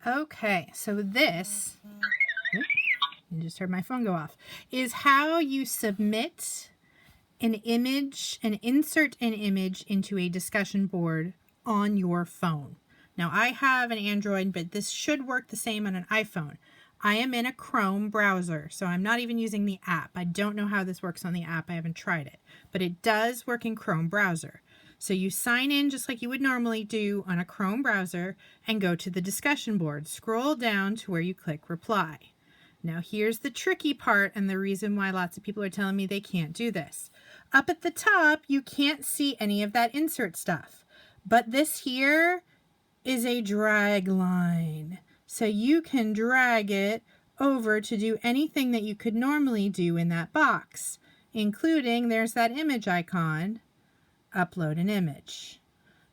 Okay, so this, you just heard my phone go off, is how you submit an image and insert an image into a discussion board on your phone. Now I have an Android, but this should work the same on an iPhone. I am in a Chrome browser, so I'm not even using the app. I don't know how this works on the app. I haven't tried it, but it does work in Chrome browser. So you sign in just like you would normally do on a Chrome browser and go to the discussion board. Scroll down to where you click reply. Now here's the tricky part and the reason why lots of people are telling me they can't do this. Up at the top, you can't see any of that insert stuff, but this here is a drag line. So you can drag it over to do anything that you could normally do in that box, including there's that image icon, upload an image.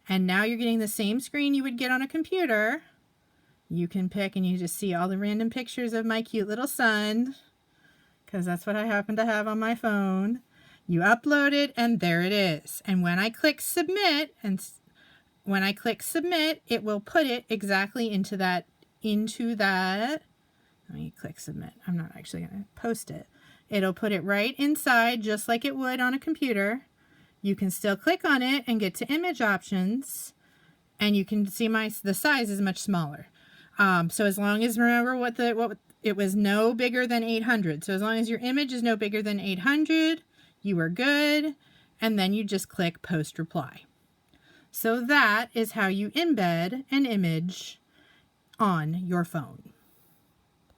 And now you're getting the same screen you would get on a computer. You can pick and you just see all the random pictures of my cute little son, because that's what I happen to have on my phone. You upload it and there it is. And when I click submit, it will put it exactly into that. Let me click submit. I'm not actually going to post it. It'll put it right inside just like it would on a computer. You can still click on it and get to image options, and you can see the size is much smaller. So as long as, remember it was no bigger than 800. So as long as your image is no bigger than 800, you are good. And then you just click post reply. So that is how you embed an image on your phone.